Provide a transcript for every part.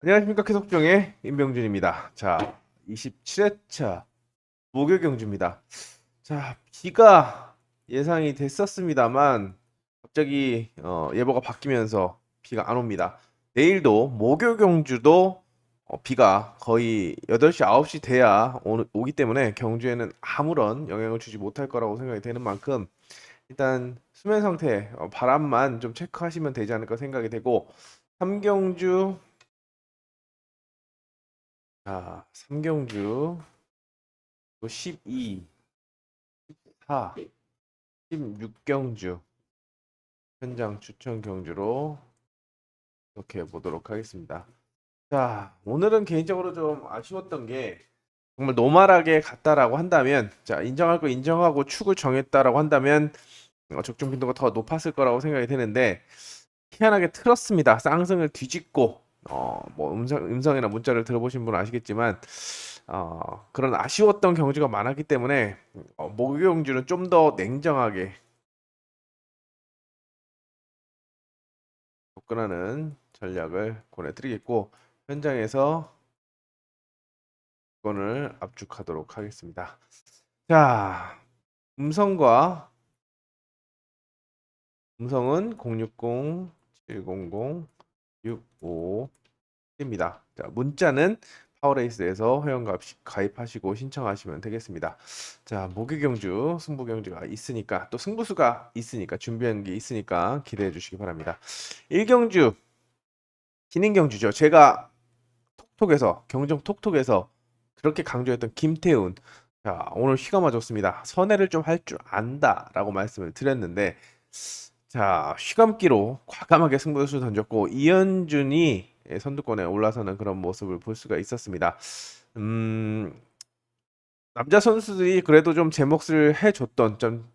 안녕하십니까. 계속종의 임병준입니다. 자, 27회차 목요 경주입니다. 자, 비가 예상이 됐었습니다만 갑자기 예보가 바뀌면서 비가 안 옵니다. 내일도 목요 경주도 비가 거의 8시, 9시 돼야 오기 때문에 경주에는 아무런 영향을 주지 못할 거라고 생각이 되는 만큼 일단 수면 상태, 바람만 좀 체크하시면 되지 않을까 생각이 되고, 삼경주. 자, 삼경주 12, 4, 16경주 현장 추천 경주로 이렇게 보도록 하겠습니다. 자, 오늘은 개인적으로 좀 아쉬웠던 게 정말 노멀하게 갔다라고 한다면, 자, 인정할 거 인정하고 축을 정했다라고 한다면 적중 빈도가 더 높았을 거라고 생각이 되는데 희한하게 틀었습니다. 쌍승을 뒤집고 뭐 음성이나 문자를 들어보신 분은 아시겠지만 그런 아쉬웠던 경주가 많았기 때문에 목요 경주는 좀 더 냉정하게 접근하는 전략을 권해드리겠고 현장에서 건을 압축하도록 하겠습니다. 자, 음성과 음성은 060 700 65입니다. 자, 문자는 파워레이스에서 회원 가입하시고 신청하시면 되겠습니다. 자, 모기경주, 승부경주가 있으니까 또 승부수가 있으니까 준비한 게 있으니까 기대해 주시기 바랍니다. 1경주 진인경주죠. 제가 톡톡에서 경정 톡톡에서 그렇게 강조했던 김태훈. 자, 오늘 휘가 맞았습니다. 선회를 좀 할 줄 안다라고 말씀을 드렸는데 자, 휘감기로 과감하게 승부수를 던졌고 이현준이 선두권에 올라서는 그런 모습을 볼 수가 있었습니다. 음, 남자 선수들이 그래도 좀 제 몫을 해줬던 좀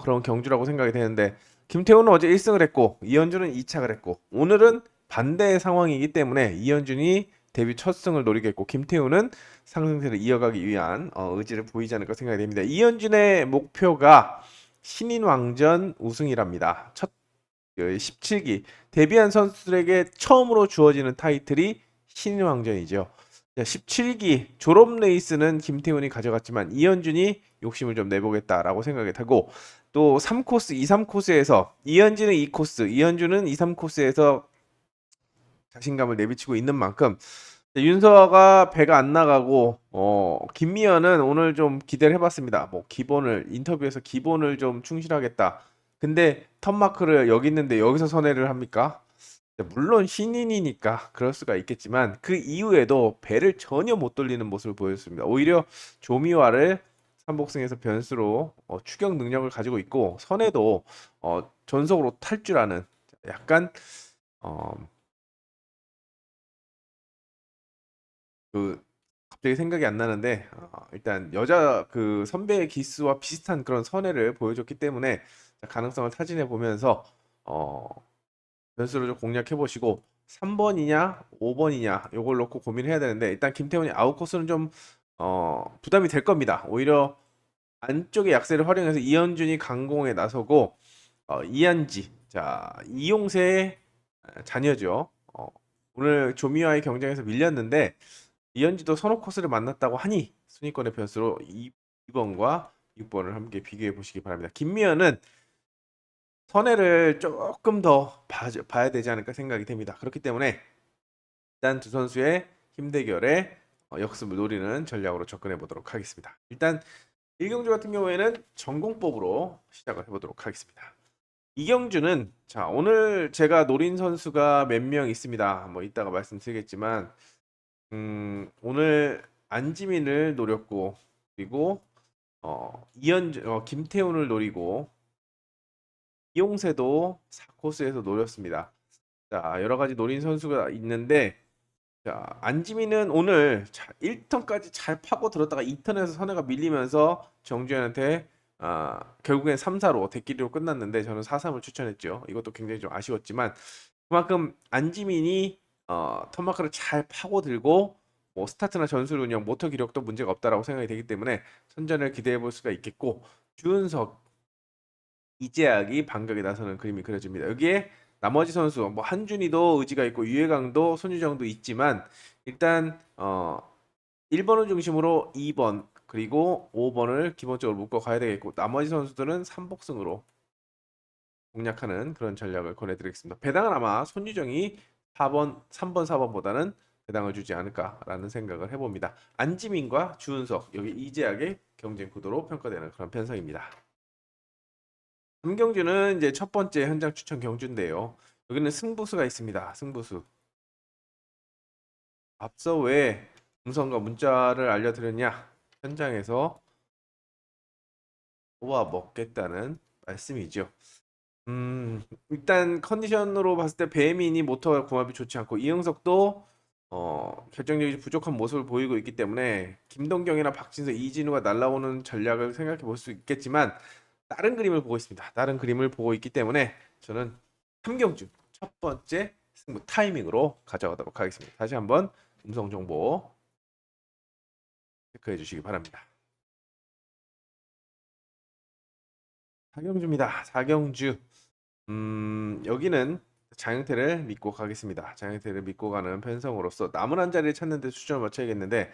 그런 경주라고 생각이 되는데 김태훈은 어제 1승을 했고 이현준은 2착을 했고 오늘은 반대의 상황이기 때문에 이현준이 데뷔 첫 승을 노리겠고 김태훈은 상승세를 이어가기 위한 의지를 보이지 않을까 생각이 됩니다. 이현준의 목표가 신인왕전 우승이랍니다. 첫 17기 데뷔한 선수들에게 처음으로 주어지는 타이틀이 신인왕전이죠. 17기 졸업 레이스는 김태훈이 가져갔지만 이현준이 욕심을 좀 내보겠다라고 생각이 되고 또 3코스, 2, 3코스에서 이현진은 2코스, 이현준은 2, 3코스에서 자신감을 내비치고 있는 만큼 윤서가 배가 안 나가고 김미연은 오늘 좀 기대를 해봤습니다. 뭐 기본을 인터뷰에서 기본을 좀 충실하겠다. 근데 턴마크를 여기 있는데 여기서 선회를 합니까? 물론 신인이니까 그럴 수가 있겠지만 그 이후에도 배를 전혀 못 돌리는 모습을 보였습니다. 오히려 조미화를 삼복승에서 변수로 추격 능력을 가지고 있고 선에도 전속으로 탈 줄 아는 약간 어, 그 갑자기 생각이 안 나는데 일단 여자 그 선배의 기수와 비슷한 그런 선회를 보여줬기 때문에 가능성을 타진해 보면서 어, 변수를 좀 공략해 보시고 3번이냐 5번이냐 요걸 놓고 고민해야 되는데 일단 김태훈이 아웃코스는 좀 부담이 될 겁니다. 오히려 안쪽의 약세를 활용해서 이현준이 강공에 나서고 이한지 자 이용세의 자녀죠. 오늘 조미와의 경쟁에서 밀렸는데 이현지도 선호 코스를 만났다고 하니 순위권의 변수로 2번과 6번을 함께 비교해 보시기 바랍니다. 김미연은 선회를 조금 더 봐야 되지 않을까 생각이 됩니다. 그렇기 때문에 일단 두 선수의 힘 대결에 역습을 노리는 전략으로 접근해 보도록 하겠습니다. 일단 1경주 같은 경우에는 전공법으로 시작을 해보도록 하겠습니다. 이경주는 자 오늘 제가 노린 선수가 몇 명 있습니다. 뭐 이따가 말씀드리겠지만 오늘 안지민을 노렸고 그리고 김태훈을 노리고 이용세도 4코스에서 노렸습니다. 자, 여러 가지 노린 선수가 있는데 자, 안지민은 오늘 1턴까지 잘 파고 들었다가 2턴에서 선회가 밀리면서 정주현한테 결국엔 3-4로 대끼리로 끝났는데 저는 4-3을 추천했죠. 이것도 굉장히 좀 아쉬웠지만 그만큼 안지민이 턴마크를 잘 파고들고 뭐 스타트나 전술 운영, 모터 기력도 문제가 없다라고 생각이 되기 때문에 선전을 기대해 볼 수가 있겠고 주은석, 이재학이 반격에 나서는 그림이 그려집니다. 여기에 나머지 선수 뭐 한준이도 의지가 있고 유해강도 손유정도 있지만 일단 1번을 중심으로 2번 그리고 5번을 기본적으로 묶어 가야 되겠고 나머지 선수들은 3복승으로 공략하는 그런 전략을 권해드리겠습니다. 배당은 아마 손유정이 4번, 3번, 4번보다는 배당을 주지 않을까라는 생각을 해봅니다. 안지민과 주은석 여기 이재학의 경쟁 구도로 평가되는 그런 편성입니다. 3경주는 이제 첫 번째 현장 추천 경주인데요. 여기는 승부수가 있습니다. 승부수. 앞서 왜 음성과 문자를 알려드렸냐? 현장에서 뽑아 먹겠다는 말씀이죠. 일단 컨디션으로 봤을 때 배민이 모터와 궁합이 좋지 않고 이영석도 결정력이 부족한 모습을 보이고 있기 때문에 김동경이나 박진서, 이진우가 날라오는 전략을 생각해 볼 수 있겠지만 다른 그림을 보고 있습니다. 다른 그림을 보고 있기 때문에 저는 3경주 첫 번째 승부 타이밍으로 가져가도록 하겠습니다. 다시 한번 음성 정보 체크해 주시기 바랍니다. 4경주입니다. 4경주. 여기는 장영태를 믿고 가겠습니다. 장영태를 믿고 가는 편성으로서 남은 한 자리를 찾는 데 수준을 맞춰야겠는데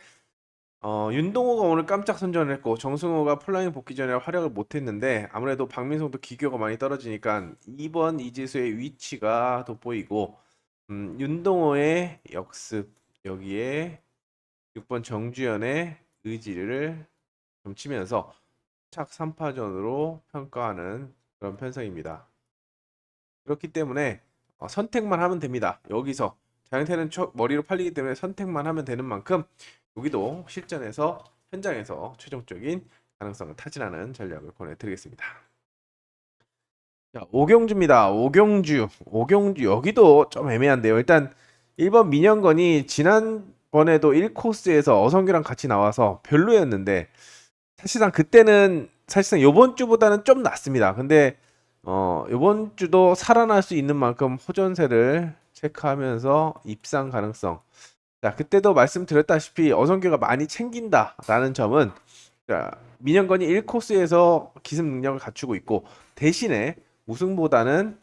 윤동호가 오늘 깜짝 선전을 했고 정승호가 플라잉 복귀 전에 활약을 못했는데 아무래도 박민성도 기교가 많이 떨어지니까 2번 이지수의 위치가 돋보이고 윤동호의 역습 여기에 6번 정주현의 의지를 좀 치면서 착 3파전으로 평가하는 그런 편성입니다. 그렇기 때문에 선택만 하면 됩니다. 여기서 장영태는 머리로 팔리기 때문에 선택만 하면 되는 만큼 여기도 실전에서 현장에서 최종적인 가능성을 타진하는 전략을 권해드리겠습니다. 자, 오경주입니다. 오경주 여기도 좀 애매한데요. 일단 1번 민영건이 지난번에도 1코스에서 어성규랑 같이 나와서 별로였는데 사실상 그때는 사실상 요번 주보다는 좀 낫습니다. 근데 요번 주도 살아날 수 있는 만큼 호전세를 체크하면서 입상 가능성. 자, 그때도 말씀드렸다시피 어성규가 많이 챙긴다라는 점은 자, 민영건이 1코스에서 기습 능력을 갖추고 있고 대신에 우승보다는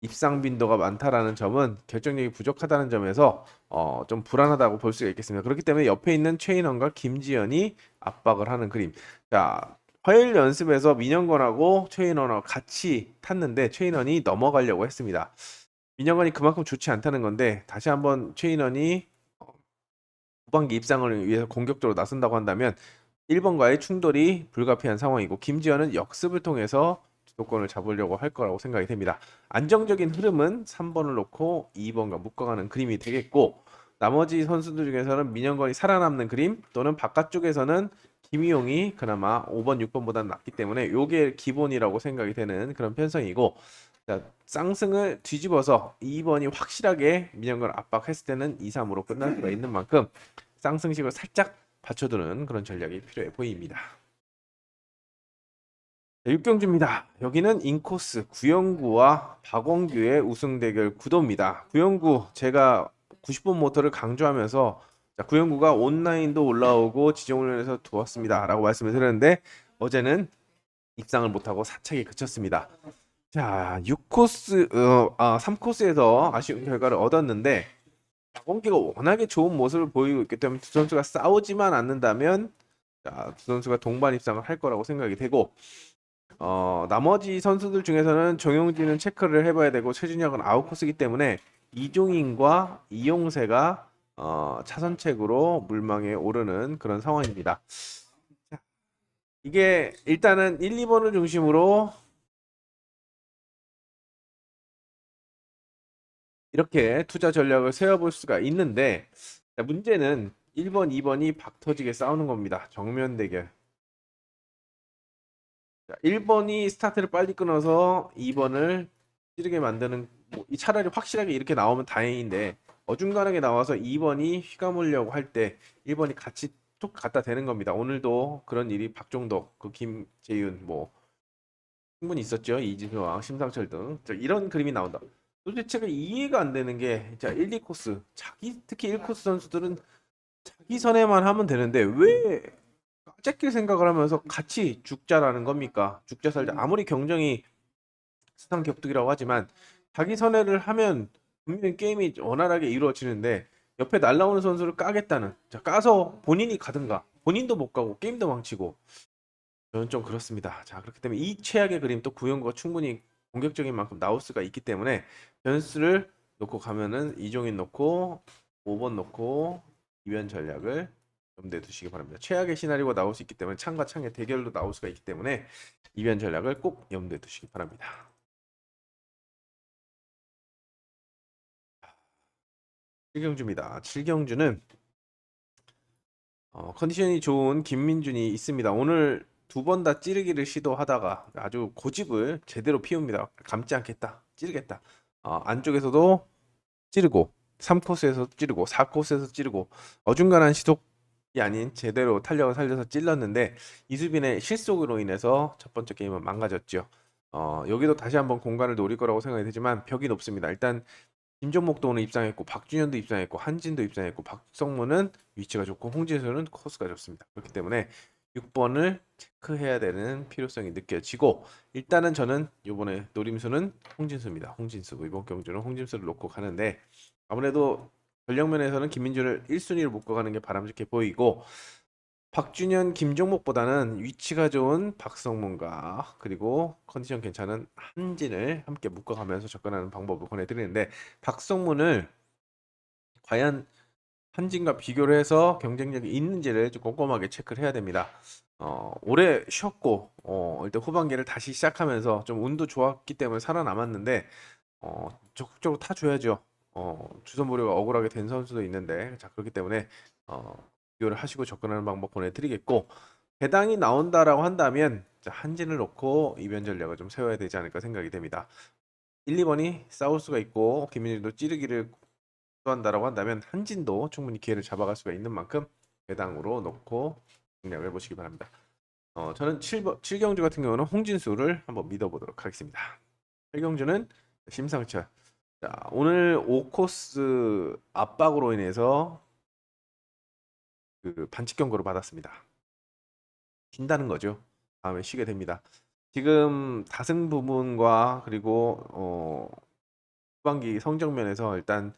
입상 빈도가 많다라는 점은 결정력이 부족하다는 점에서 좀 불안하다고 볼 수가 있겠습니다. 그렇기 때문에 옆에 있는 최인원과 김지현이 압박을 하는 그림. 자, 화요일 연습에서 민영건하고 최인원하고 같이 탔는데 최인원이 넘어가려고 했습니다. 민영건이 그만큼 좋지 않다는 건데 다시 한번 최인원이 후반기 입상을 위해서 공격적으로 나선다고 한다면 1번과의 충돌이 불가피한 상황이고 김지현은 역습을 통해서 주도권을 잡으려고 할 거라고 생각이 됩니다. 안정적인 흐름은 3번을 놓고 2번과 묶어가는 그림이 되겠고 나머지 선수들 중에서는 민영건이 살아남는 그림 또는 바깥쪽에서는 김희용이 그나마 5번, 6번보다는 낫기 때문에 이게 기본이라고 생각이 되는 그런 편성이고 자, 쌍승을 뒤집어서 2번이 확실하게 민영건을 압박했을 때는 2, 3으로 끝날 수가 있는 만큼 쌍승식을 살짝 받쳐두는 그런 전략이 필요해 보입니다. 6경주입니다. 여기는 인코스 구영구와 박원규의 우승 대결 구도입니다. 구영구 제가 90번 모터를 강조하면서 자, 구영구가 온라인도 올라오고 지정훈련에서 두었습니다 라고 말씀을 드렸는데 어제는 입상을 못하고 사착에 그쳤습니다. 자 6코스 3코스에서 아쉬운 결과를 얻었는데 박원규가 워낙에 좋은 모습을 보이고 있기 때문에 두 선수가 싸우지만 않는다면 자, 두 선수가 동반 입상을 할 거라고 생각이 되고 나머지 선수들 중에서는 정용진은 체크를 해봐야 되고 최준혁은 아웃코스이기 때문에 이종인과 이용세가 차선책으로 물망에 오르는 그런 상황입니다. 이게 일단은 1, 2번을 중심으로 이렇게 투자 전략을 세워볼 수가 있는데 문제는 1번, 2번이 박터지게 싸우는 겁니다. 정면 대결. 1번이 스타트를 빨리 끊어서 2번을 찌르게 만드는 이 차라리 확실하게 이렇게 나오면 다행인데 어중간하게 나와서 2번이 휘감으려고 할 때 1번이 같이 툭 갖다 대는 겁니다. 오늘도 그런 일이 박종덕, 그 김재윤 뭐 충분히 있었죠. 이진수와 심상철 등 이런 그림이 나온다. 도대체가 이해가 안 되는 게 자 1, 2코스 특히 1코스 선수들은 자기 선에만 하면 되는데 왜 째낄 생각을 하면서 같이 죽자라는 겁니까? 죽자 살자. 아무리 경정이 수상 격투기라고 하지만 자기 선회를 하면 분명히 게임이 원활하게 이루어지는데 옆에 날라오는 선수를 까겠다는, 자, 까서 본인이 가든가, 본인도 못 가고 게임도 망치고, 저는 좀 그렇습니다. 자, 그렇기 때문에 이 최악의 그림, 또 구현구가 충분히 공격적인 만큼 나올 수가 있기 때문에 변수를 놓고 가면은 이종인 놓고 5번 놓고 이변 전략을 염두에 두시기 바랍니다. 최악의 시나리오가 나올 수 있기 때문에 창과 창의 대결로 나올 수가 있기 때문에 이변 전략을 꼭 염두에 두시기 바랍니다. 7경주입니다. 7경주는 컨디션이 좋은 김민준이 있습니다. 오늘 두 번 다 찌르기를 시도하다가 아주 고집을 제대로 피웁니다. 감지 않겠다. 찌르겠다. 안쪽에서도 찌르고 3코스에서 찌르고 4코스에서 찌르고 어중간한 시속이 아닌 제대로 탄력을 살려서 찔렀는데 이수빈의 실속으로 인해서 첫 번째 게임은 망가졌죠. 여기도 다시 한번 공간을 노릴 거라고 생각이 되지만 벽이 높습니다. 일단 김종목도 오늘 입상했고 박준현도 입상했고 한진도 입상했고 박성문은 위치가 좋고 홍진수는 코스가 좋습니다. 그렇기 때문에 6번을 체크해야 되는 필요성이 느껴지고 일단은 저는 이번에 노림수는 홍진수입니다. 홍진수 이번 경주는 홍진수를 놓고 가는데 아무래도 전력면에서는 김민준을 1순위로 묶어 가는 게 바람직해 보이고 박준현, 김종목보다는 위치가 좋은 박성문과 그리고 컨디션 괜찮은 한진을 함께 묶어가면서 접근하는 방법을 권해드리는데 박성문을 과연 한진과 비교를 해서 경쟁력이 있는지를 좀 꼼꼼하게 체크를 해야 됩니다. 오래 쉬었고 일단 후반기를 다시 시작하면서 좀 운도 좋았기 때문에 살아남았는데 적극적으로 타줘야죠. 주선 보류가 억울하게 된 선수도 있는데 자 그렇기 때문에 어, 비교를 하시고 접근하는 방법 보내드리겠고 배당이 나온다라고 한다면 자, 한진을 놓고 이변 전략을 좀 세워야 되지 않을까 생각이 됩니다. 1, 2번이 싸울 수가 있고 김민준도 찌르기를 시도한다라고 한다면 한진도 충분히 기회를 잡아갈 수가 있는 만큼 배당으로 놓고 공략을 해보시기 바랍니다. 저는 7경주 같은 경우는 홍진수를 한번 믿어보도록 하겠습니다. 8경주는 심상철. 자, 오늘 5코스 압박으로 인해서 그 반칙 경고를 받았습니다. 쉰다는 거죠. 다음에 쉬게 됩니다. 지금 다승 부분과 그리고 후반기 성적면에서 일단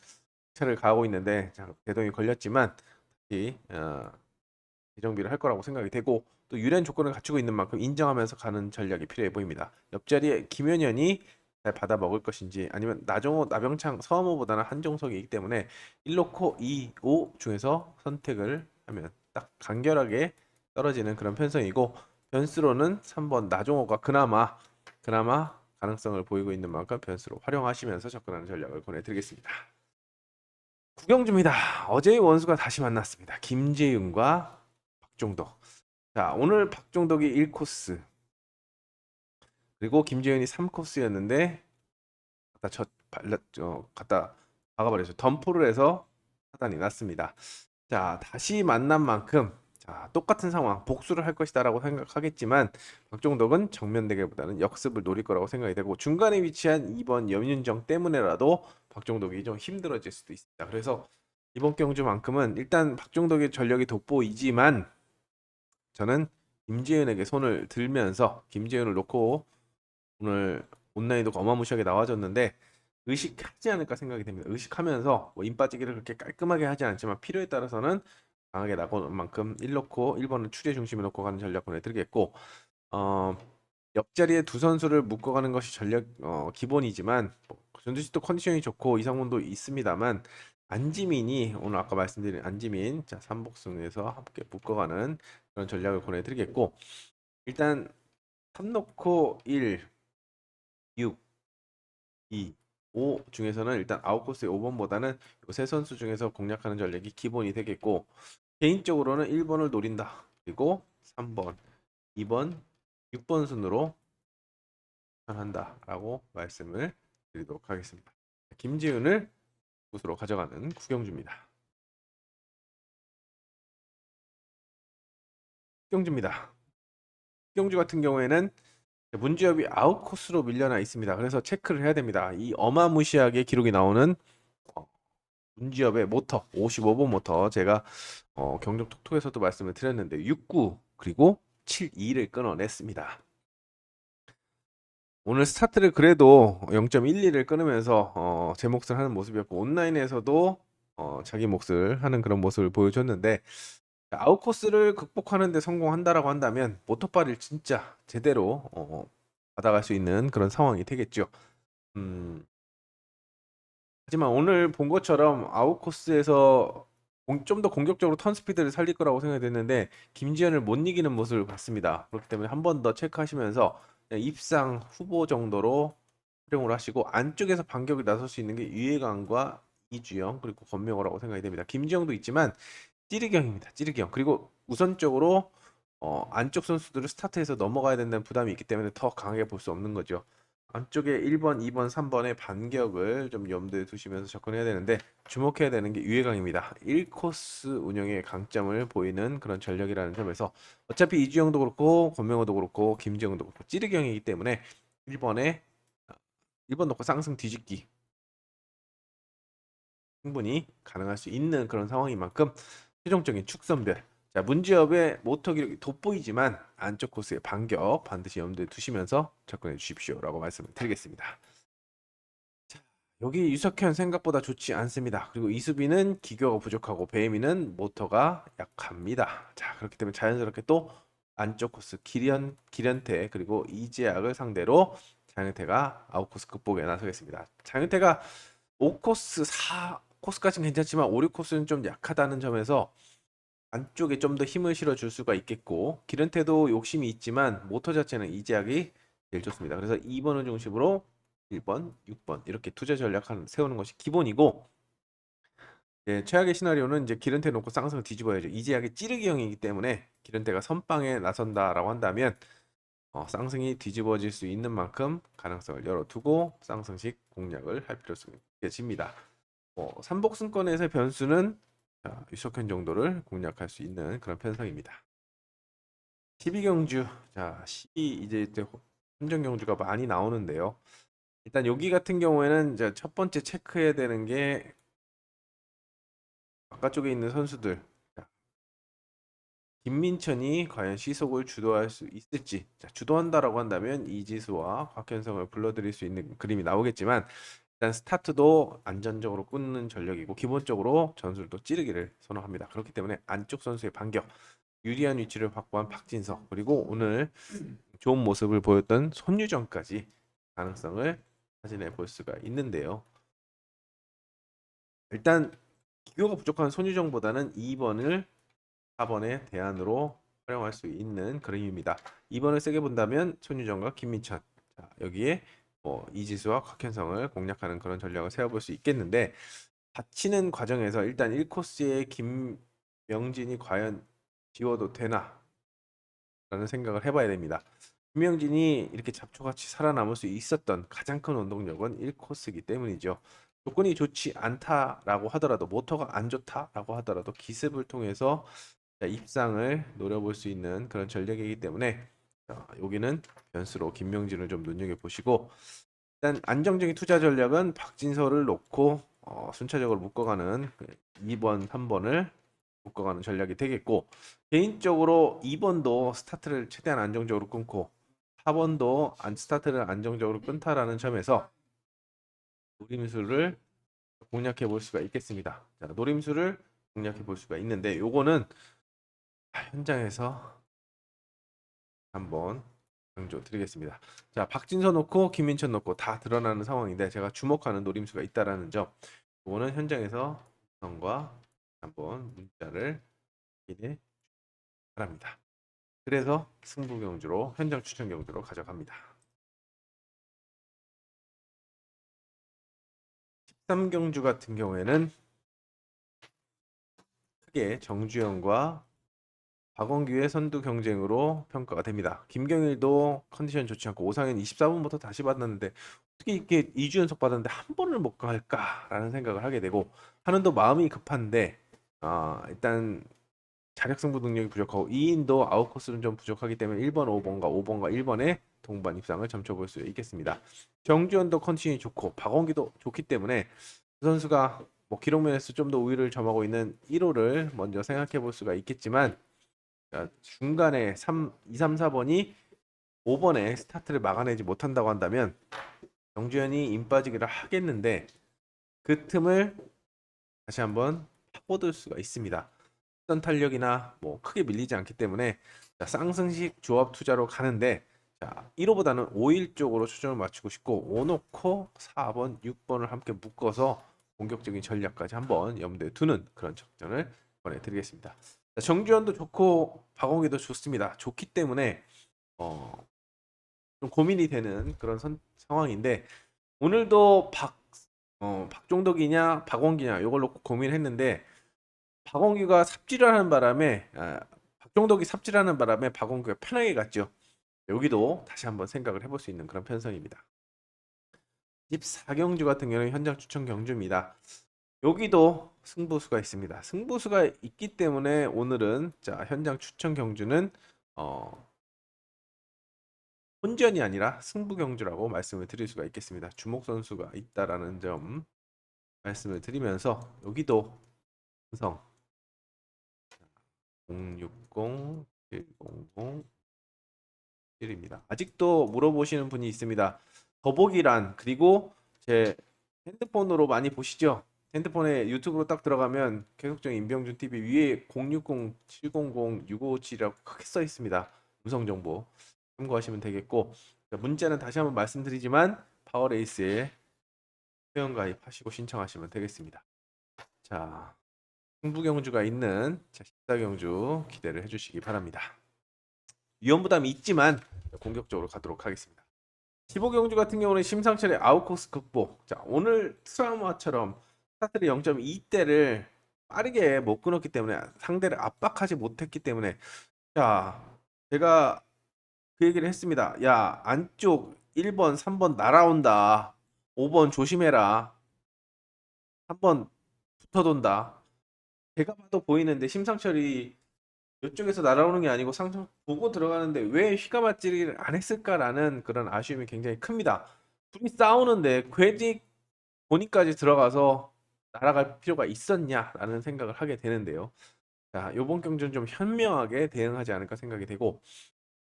차를 가고 있는데 자, 대동이 걸렸지만 이 재정비를 할 거라고 생각이 되고 또 유리한 조건을 갖추고 있는 만큼 인정하면서 가는 전략이 필요해 보입니다. 옆자리에 김현현이 잘 받아 먹을 것인지 아니면 나정호, 나병창, 서머보다는 한종석이기 때문에 1놓고 2, 5 중에서 선택을 하면 딱 간결하게 떨어지는 그런 편성이고 변수로는 3번 나종호가 그나마 가능성을 보이고 있는 만큼 변수로 활용하시면서 접근하는 전략을 권해드리겠습니다. 구경주입니다. 어제의 원수가 다시 만났습니다. 김재윤과 박종덕. 자, 오늘 박종덕이 1코스, 그리고 김재윤이 3코스였는데 갖다 박아버려서 덤프를 해서 사단이 났습니다. 자, 다시 만난 만큼 자, 똑같은 상황 복수를 할 것이다라고 생각하겠지만 박종덕은 정면 대결보다는 역습을 노릴 거라고 생각이 되고 중간에 위치한 2번 염윤정 때문에라도 박종덕이 좀 힘들어질 수도 있습니다. 그래서 이번 경주만큼은 일단 박종덕의 전력이 돋보이지만 저는 김재윤에게 손을 들면서 김재윤을 놓고 오늘 온라인도 어마무시하게 나와줬는데 의식하지 않을까 생각이 됩니다. 의식하면서 뭐인 빠지기를 그렇게 깔끔하게 하지 않지만 필요에 따라서는 강하게 나가는 만큼 1 놓고 1번은 추리의 중심에 놓고 가는 전략 보내드리겠고 어, 옆자리에 두 선수를 묶어가는 것이 전략 기본이지만 뭐, 전주시도 컨디션이 좋고 이상훈도 있습니다만 안지민이 오늘 아까 말씀드린 안지민 자 3복승에서 함께 묶어가는 그런 전략을 보내드리겠고 일단 3 놓고 1, 6, 2, 5 중에서는 일단 아웃코스의 5번보다는 세 선수 중에서 공략하는 전략이 기본이 되겠고 개인적으로는 1번을 노린다. 그리고 3번, 2번, 6번 순으로 한다라고 말씀을 드리도록 하겠습니다. 김지훈을 우수로 가져가는 구경주입니다. 구경주입니다. 구경주 같은 경우에는 문지엽이 아웃코스로 밀려나 있습니다. 그래서 체크를 해야 됩니다. 이 어마무시하게 기록이 나오는 문지엽의 모터 55번 모터 제가 경력 톡톡에서도 말씀을 드렸는데 69 그리고 72를 끊어냈습니다. 오늘 스타트를 그래도 0.12를 끊으면서 제 몫을 하는 모습이었고 온라인에서도 자기 몫을 하는 그런 모습을 보여줬는데 아웃코스를 극복하는 데 성공한다라고 한다면 모터바를 진짜 제대로 받아갈 수 있는 그런 상황이 되겠죠. 음, 하지만 오늘 본 것처럼 아웃코스에서 좀 더 공격적으로 턴 스피드를 살릴 거라고 생각이 됐는데 김지현을 못 이기는 모습을 봤습니다. 그렇기 때문에 한 번 더 체크하시면서 그냥 입상 후보 정도로 활용을 하시고 안쪽에서 반격을 나설 수 있는 게 유해강과 이주영 그리고 권명호라고 생각이 됩니다. 김지영도 있지만 찌르기형입니다. 찌르기형. 그리고 우선적으로 안쪽 선수들을 스타트에서 넘어가야 된다는 부담이 있기 때문에 더 강하게 볼 수 없는 거죠. 안쪽에 1번, 2번, 3번의 반격을 좀 염두에 두시면서 접근해야 되는데 주목해야 되는 게 유해강입니다. 1코스 운영의 강점을 보이는 그런 전력이라는 점에서 어차피 이주영도 그렇고 권명호도 그렇고 김지영도 그렇고 찌르기형이기 때문에 1번에 1번 놓고 쌍승 뒤집기 충분히 가능할 수 있는 그런 상황인 만큼 최종적인 축선별 자 문제업의 모터 기록이 돋보이지만 안쪽 코스의 반격 반드시 염두에 두시면서 접근해 주십시오라고 말씀을 드리겠습니다. 자, 여기 유석현 생각보다 좋지 않습니다. 그리고 이수빈은 기교가 부족하고 배혜민은 모터가 약합니다. 자 그렇기 때문에 자연스럽게 또 안쪽 코스 기련태 그리고 이재학을 상대로 장윤태가 아웃코스 극복에 나서겠습니다. 장윤태가 5코스 4코스까지는 괜찮지만 5, 6코스는 좀 약하다는 점에서 안쪽에 좀 더 힘을 실어줄 수가 있겠고 기른테도 욕심이 있지만 모터 자체는 이제하기 제일 좋습니다. 그래서 2번을 중심으로 1번, 6번 이렇게 투자 전략을 세우는 것이 기본이고 최악의 시나리오는 이제 기른테 놓고 쌍승을 뒤집어야죠. 이제하기 찌르기형이기 때문에 기른테가 선빵에 나선다라고 한다면 쌍승이 뒤집어질 수 있는 만큼 가능성을 열어두고 쌍승식 공략을 할 필요성이 있겠습니다. 삼복승권에서의 변수는 유석현 정도를 공략할 수 있는 그런 편성입니다. 12경주 자 12 이제 혼전 경주가 많이 나오는데요. 일단 여기 같은 경우에는 이제 첫 번째 체크해야 되는 게 바깥쪽에 있는 선수들 자, 김민천이 과연 시속을 주도할 수 있을지 자, 주도한다라고 한다면 이지수와 곽현성을 불러들일 수 있는 그림이 나오겠지만 일단 스타트도 안전적으로 끊는 전력이고 기본적으로 전술도 찌르기를 선호합니다. 그렇기 때문에 안쪽 선수의 반격 유리한 위치를 확보한 박진석 그리고 오늘 좋은 모습을 보였던 손유정까지 가능성을 사진해 볼 수가 있는데요. 일단 기교가 부족한 손유정보다는 2번을 4번의 대안으로 활용할 수 있는 그림입니다. 2번을 세게 본다면 손유정과 김민천 자, 여기에 이지수와 곽현성을 공략하는 그런 전략을 세워볼 수 있겠는데 받치는 과정에서 일단 1코스의 김명진이 과연 지워도 되나 라는 생각을 해봐야 됩니다. 김명진이 이렇게 잡초같이 살아남을 수 있었던 가장 큰 원동력은 1코스이기 때문이죠. 조건이 좋지 않다라고 하더라도 모터가 안 좋다라고 하더라도 기습을 통해서 입상을 노려볼 수 있는 그런 전략이기 때문에 여기는 변수로 김명진을 좀 눈여겨보시고 일단 안정적인 투자 전략은 박진서를 놓고 순차적으로 묶어가는 2번, 3번을 묶어가는 전략이 되겠고 개인적으로 2번도 스타트를 최대한 안정적으로 끊고 4번도 스타트를 안정적으로 끊다라는 점에서 노림수를 공략해 볼 수가 있겠습니다. 자, 노림수를 공략해 볼 수가 있는데 요거는 현장에서 한번 강조 드리겠습니다. 자, 박진서 놓고 김민철 놓고 다 드러나는 상황인데 제가 주목하는 노림수가 있다라는 점. 이거는 현장에서 성과 한번 문자를 기대 바랍니다. 그래서 승부 경주로 현장 추천 경주로 가져갑니다. 13경주 같은 경우에는 크게 정주영과 박원규의 선두 경쟁으로 평가가 됩니다. 김경일도 컨디션 좋지 않고 오상현 24분부터 다시 받았는데 어떻게 이렇게 2주 연속 받았는데 한 번을 못 갈까라는 생각을 하게 되고 하는도 마음이 급한데 일단 자력 승부 능력이 부족하고 2인도 아웃코스는 좀 부족하기 때문에 1번 5번과 5번과 1번의 동반 입상을 점쳐볼 수 있겠습니다. 정주현도 컨디션이 좋고 박원기도 좋기 때문에 그 선수가 뭐 기록면에서 좀 더 우위를 점하고 있는 1호를 먼저 생각해 볼 수가 있겠지만 중간에 2, 3, 4번이 5번에 스타트를 막아내지 못한다고 한다면 정주현이 임 빠지기를 하겠는데 그 틈을 다시 한번 파고들 수가 있습니다. 선 탄력이나 뭐 크게 밀리지 않기 때문에 자, 쌍승식 조합 투자로 가는데 자, 1호보다는 5일 쪽으로 초점을 맞추고 싶고 5 놓고 4번, 6번을 함께 묶어서 공격적인 전략까지 한번 염두에 두는 그런 작전을 권해드리겠습니다. 자, 정주현도 좋고 박원기도 좋습니다. 좋기 때문에 좀 고민이 되는 그런 상황인데 오늘도 박종덕이냐 박원기냐 이걸 놓고 고민했는데 박원규가 삽질하는 바람에 박종덕이 삽질하는 바람에 박원규가 편하게 갔죠. 여기도 다시 한번 생각을 해볼 수 있는 그런 편성입니다. 14경주 같은 경우는 현장 추천 경주입니다. 여기도 승부수가 있습니다. 승부수가 있기 때문에 오늘은 자 현장 추천 경주는 혼전이 아니라 승부 경주라고 말씀을 드릴 수가 있겠습니다. 주목 선수가 있다라는 점 말씀을 드리면서 여기도 삼성 060 700 1입니다. 아직도 물어보시는 분이 있습니다. 더보기란 그리고 제 핸드폰으로 많이 보시죠? 핸드폰에 유튜브로 딱 들어가면 계속적인 임병준 TV 위에 060 700 6557이라고 크게 써 있습니다. 음성 정보 참고하시면 되겠고 문자는 다시 한번 말씀드리지만 파워레이스에 회원가입하시고 신청하시면 되겠습니다. 자, 승부경주가 있는 14경주 기대를 해주시기 바랍니다. 위험 부담이 있지만 공격적으로 가도록 하겠습니다. 15경주 같은 경우는 심상철의 아웃코스 극복. 자, 오늘 트라우마처럼 스타트를 0.2대를 빠르게 못 끊었기 때문에 상대를 압박하지 못했기 때문에 자, 제가 그 얘기를 했습니다. 야, 안쪽 1번, 3번 날아온다. 5번 조심해라. 3번 붙어돈다. 제가 봐도 보이는데 심상철이 이쪽에서 날아오는 게 아니고 상처 보고 들어가는데 왜 휘가맞지를 안 했을까라는 그런 아쉬움이 굉장히 큽니다. 둘이 싸우는데 괜히 본인까지 들어가서 날아갈 필요가 있었냐라는 생각을 하게 되는데요. 자, 이번 경주는 좀 현명하게 대응하지 않을까 생각이 되고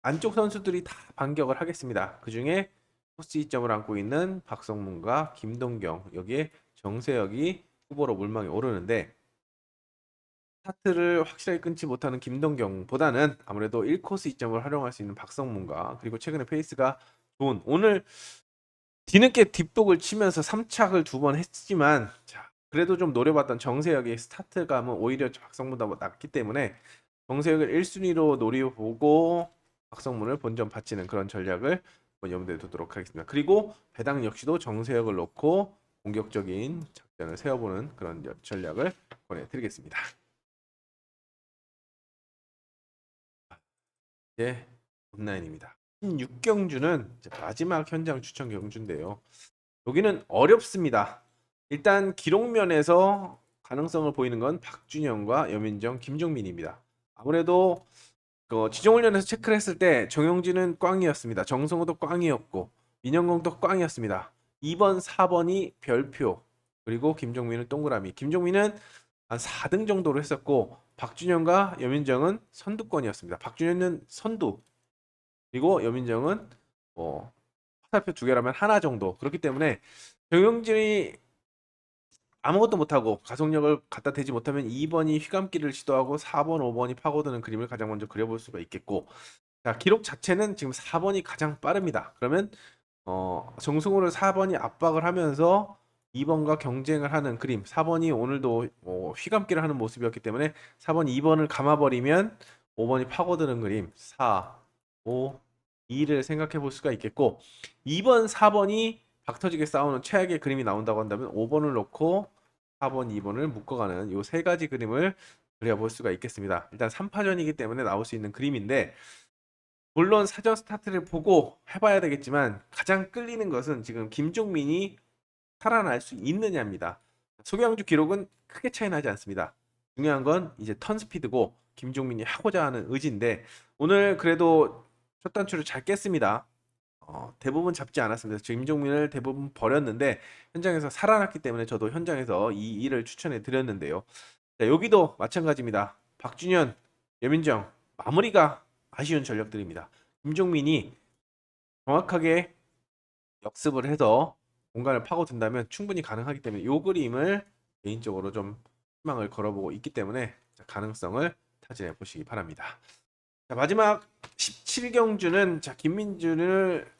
안쪽 선수들이 다 반격을 하겠습니다. 그 중에 코스 2점을 안고 있는 박성문과 김동경 여기에 정세혁이 후보로 물망에 오르는데 스타트를 확실하게 끊지 못하는 김동경보다는 아무래도 1코스 2점을 활용할 수 있는 박성문과 그리고 최근에 페이스가 좋은 오늘 뒤늦게 뒷북을 치면서 3착을 2번 했지만 자, 그래도 좀 노려봤던 정세혁의 스타트감은 오히려 박성문보다 낫기 때문에 정세혁을 1순위로 노려보고 박성문을 본전 바치는 그런 전략을 염두에 두도록 하겠습니다. 그리고 배당 역시도 정세혁을 놓고 공격적인 작전을 세워보는 그런 전략을 권해드리겠습니다. 예, 온라인입니다. 16경주는 마지막 현장 추천 경주인데요. 여기는 어렵습니다. 일단 기록면에서 가능성을 보이는 건 박준영과 여민정, 김종민입니다. 아무래도 지정훈련에서 체크를 했을 때 정영진은 꽝이었습니다. 정성호도 꽝이었고 민영공도 꽝이었습니다. 2번, 4번이 별표 그리고 김종민은 동그라미. 김종민은 한 4등 정도로 했었고 박준영과 여민정은 선두권이었습니다. 박준영은 선두 그리고 여민정은 뭐 화살표 2개라면 하나 정도 그렇기 때문에 정영진이 아무것도 못하고 가속력을 갖다 대지 못하면 2번이 휘감기를 시도하고 4번, 5번이 파고드는 그림을 가장 먼저 그려볼 수가 있겠고 자 기록 자체는 지금 4번이 가장 빠릅니다. 그러면 정승호를 4번이 압박을 하면서 2번과 경쟁을 하는 그림 4번이 오늘도 휘감기를 하는 모습이었기 때문에 4번, 2번을 감아버리면 5번이 파고드는 그림 4, 5, 2를 생각해 볼 수가 있겠고 2번, 4번이 박터지게 싸우는 최악의 그림이 나온다고 한다면 5번을 놓고 4번, 2번을 묶어가는 이 세 가지 그림을 그려볼 수가 있겠습니다. 일단 3파전이기 때문에 나올 수 있는 그림인데 물론 사전 스타트를 보고 해봐야 되겠지만 가장 끌리는 것은 지금 김종민이 살아날 수 있느냐입니다. 소경주 기록은 크게 차이 나지 않습니다. 중요한 건 이제 턴 스피드고 김종민이 하고자 하는 의지인데 오늘 그래도 첫 단추를 잘 깼습니다. 대부분 잡지 않았습니다. 김종민을 대부분 버렸는데 현장에서 살아났기 때문에 저도 현장에서 이 일을 추천해 드렸는데요. 자, 여기도 마찬가지입니다. 박준현, 여민정 마무리가 아쉬운 전력들입니다. 김종민이 정확하게 역습을 해서 공간을 파고든다면 충분히 가능하기 때문에 이 그림을 개인적으로 좀 희망을 걸어보고 있기 때문에 가능성을 타진해 보시기 바랍니다. 자, 마지막 17경주는 자, 김민준을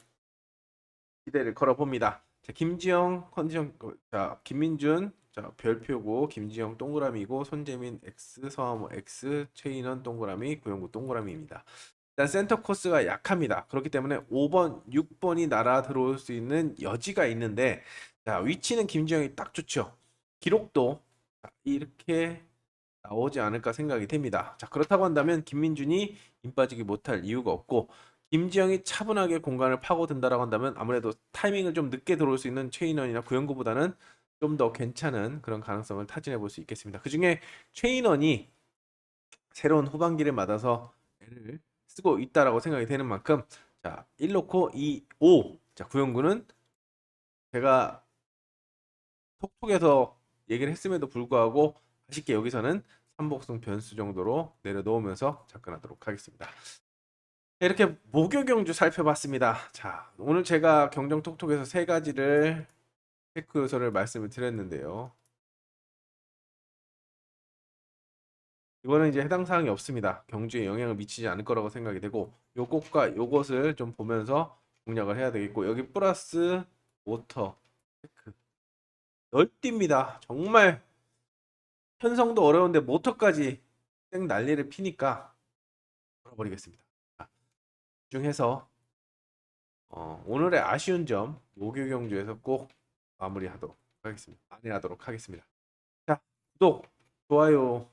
기대를 걸어봅니다. 자, 김지영 컨디션 자, 김민준 자, 별표고 김지영 동그라미고 손재민 X, 서하모 X, 최인원 동그라미, 구영구 동그라미입니다. 일단 센터 코스가 약합니다. 그렇기 때문에 5번, 6번이 날아 들어올 수 있는 여지가 있는데 자, 위치는 김지영이 딱 좋죠. 기록도 이렇게 나오지 않을까 생각이 됩니다. 자, 그렇다고 한다면 김민준이 힘 빠지기 못할 이유가 없고 김지영이 차분하게 공간을 파고든다라고 한다면 아무래도 타이밍을 좀 늦게 들어올 수 있는 최인원이나 구영구보다는 좀 더 괜찮은 그런 가능성을 타진해 볼 수 있겠습니다. 그중에 최인원이 새로운 후반기를 맞아서 애를 쓰고 있다라고 생각이 되는 만큼 자, 1 놓고 2, 5. 자, 구영구는 제가 톡톡에서 얘기를 했음에도 불구하고 아쉽게 여기서는 삼복승 변수 정도로 내려놓으면서 접근하도록 하겠습니다. 네, 이렇게 목요 경주 살펴봤습니다. 자, 오늘 제가 경정 톡톡에서 세 가지를 체크 요소를 말씀을 드렸는데요. 이거는 이제 해당 사항이 없습니다. 경주에 영향을 미치지 않을 거라고 생각이 되고 요것과 요것을 좀 보면서 공략을 해야 되겠고 여기 플러스 모터 체크 널뛰입니다. 정말 편성도 어려운데 모터까지 생 난리를 피니까 걸어버리겠습니다. 자, 집중해서 오늘의 아쉬운 점 목요 경주에서 꼭 마무리하도록 하겠습니다. 안내하도록 하겠습니다. 자, 구독, 좋아요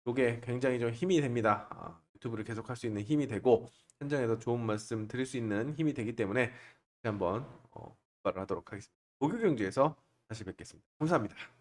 이게 굉장히 좀 힘이 됩니다. 유튜브를 계속할 수 있는 힘이 되고 현장에서 좋은 말씀 드릴 수 있는 힘이 되기 때문에 다시 한번 말을 하도록 하겠습니다. 목요 경주에서 다시 뵙겠습니다. 감사합니다.